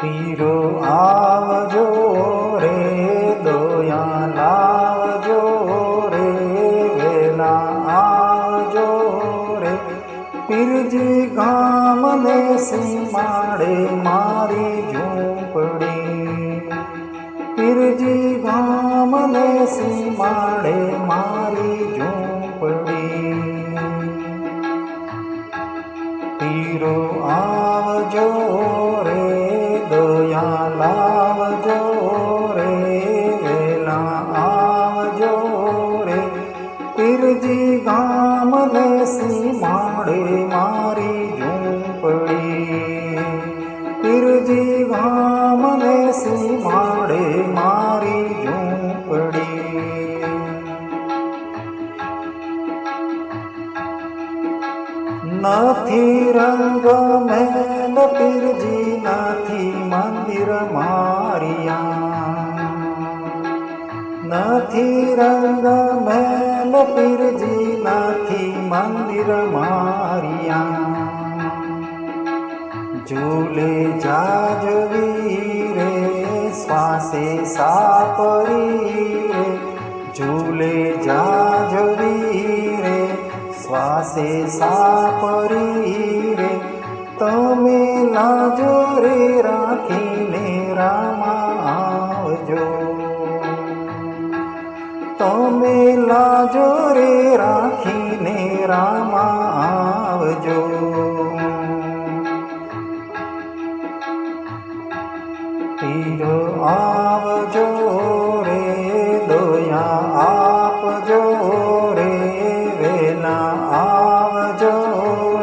પીરો આવજો રે દોયા લાવજો રે વેલા આવજો રે પીરજી ગામને સીમાડે મારી ઝૂંપડી પીરજી ગામને સીમાડે મારી ઝૂંપડી પીરો આવજો રે દયા લાવજો રે વેલા આવજો રે પીરજી ગામને સીમાડે મારી ઝૂંપડી પીરજી ગામને સીમાડે મારી ઝૂંપડી નથી રંગ મેલ પીરજી નથી મંદિર મારિયા નથી રંગ મેલ પીરજી નથી મંદિર મારિયા ઝૂલે જાજવી રે શ્વાસે સાપરી રે ઝૂલે જાજવી રે શ્વાસે સાપરી રે તમે લાજો રે રાખીને રામા આવજો તમે લાજો રે રાખીને રામા આવજો પીરો આવજો રે દયા આપજો રે વેલા આવજો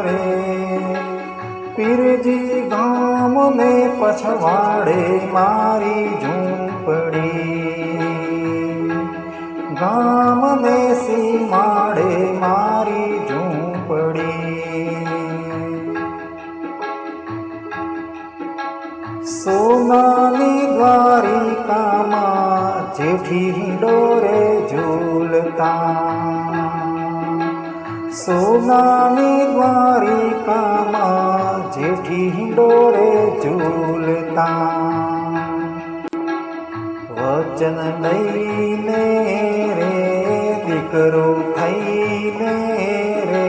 રે પીરજી ગામને પછવાડે મારી ઝૂંપડી ગામને સીમાડે મારી ઝૂંપડી સોનાની દ્વારિકામાં જેઠી ડોરે ઝૂલતા સોનાની દ્વારિકામાં જેઠી ડોરે ઝૂલતા વચન લઈને રે દીકરો થઈને રે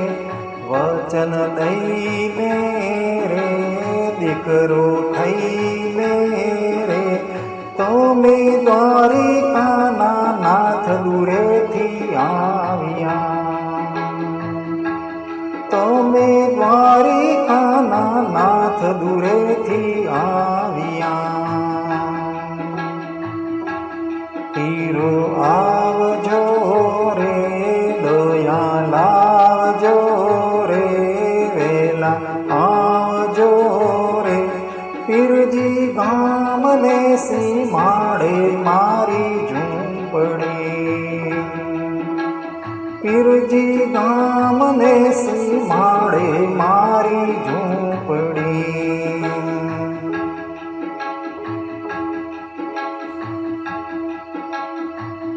વચન લઈને રે દીકરો થઈને રે તમે દ્વારિકાના નાથ દૂરેથી આવ્યા તમે દ્વારિકાના નાથ દૂરેથી આવ્યા પીરો આવજો રે દયા લાવજો રે વેલા આવજો રે પીરજી ગામને સીમાડે મારી ઝૂંપડી પીરજી ગામને સીમાડે મારી ઝૂંપડી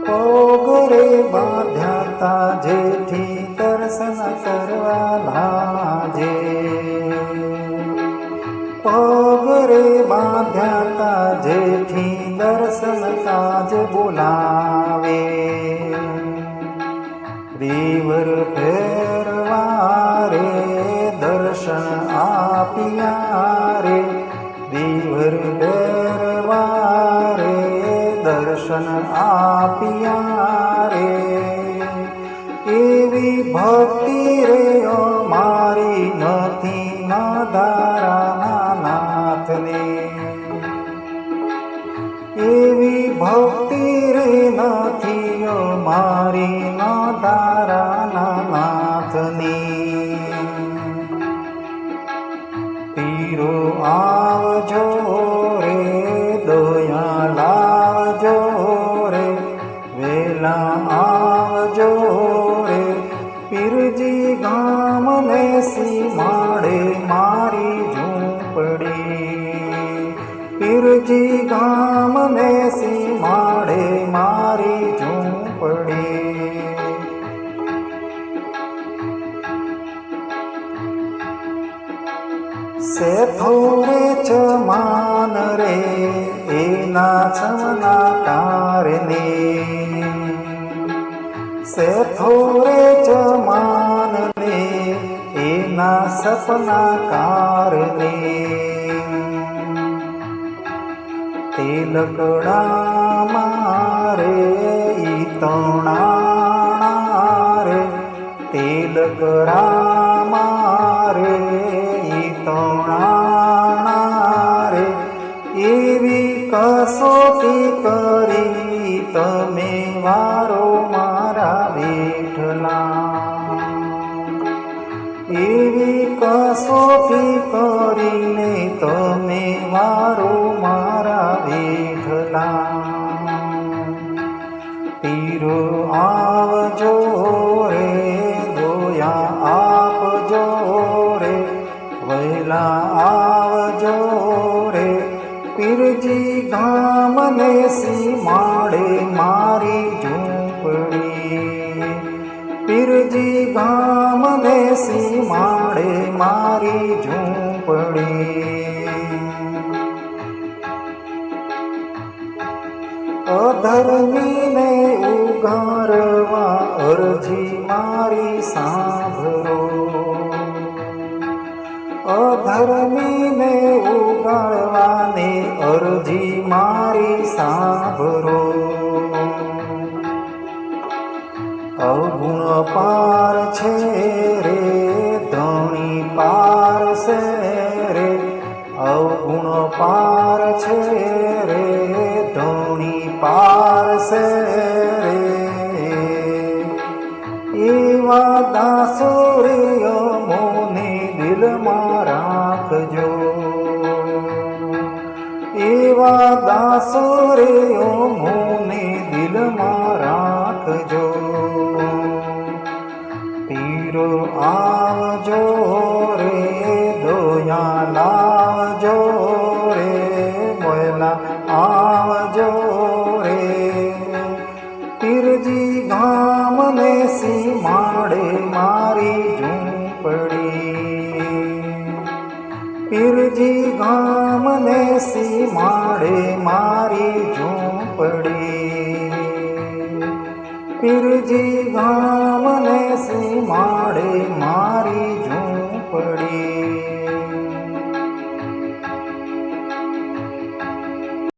પગરે બાંધ્યાતા જેઠી દર્શન કરવા લાજે પગરે બાંધ્યાતા જેઠી દર્શન કાજ બોલાવે રીવર ફેરવા રે દર્શન આપ્યા રે રીવર ફેરવા રે દર્શન આપ્યા રે એવી ભક્તિ રે અમારી નથી ના દારાના નાથને એવી ભક્તિ રે નથી અમારી ના દારાના નાથની પીરો આવજો રે દયા લાવજો રે વેલા આવજો રે પીરજી ગામને સીમાડે મારી ઝૂંપડી પીરજી ગામને સીમાડે મારી ઝૂંપડી શેઠો રે ચમાન રે એના ચમના કારણે સેથો રે ચમાન ને એના સપના કારણે તિલકડા મારે ઈ તણાણા રે તિલકડા મારે ઈ તણાણા રે એવી કસોટી કરી તમે વારો મારા વિઠ્ઠલા એવી કસોટી કરીને તમે વારો મારા વિઠ્ઠલા પીરો આવજો રે દોયા આપજો રે વહેલા આવજો રે પીરજી ગામને સીમાડે મારી ઝૂંપડી પીરજી ગામને સીમાડે મારી ઝૂંપડી અધર્મીને ઉગારવા અરજી મારી સાંભળો અધર્મીને ઉગાડવાની અરજી મારી સાંભળો અવગુણ પાર છે રે ધણી પાર છે રે અવગુણ પાર છે રે ધણી પાર છે રે એવા દાસોરીઓ મોને દિલમાં રાખજો એવા દાસોરીઓ મોને દિલમાં રાખજો પીરો આવજો રે દોયા લાવજો રે મોયલા આવજો રે પીરજી ગામને સીમાડે મારી ઝૂંપડી પીરજી ગામને સીમાડે મારી ઝૂંપડી પીરજી ગામને સીમાડે મારી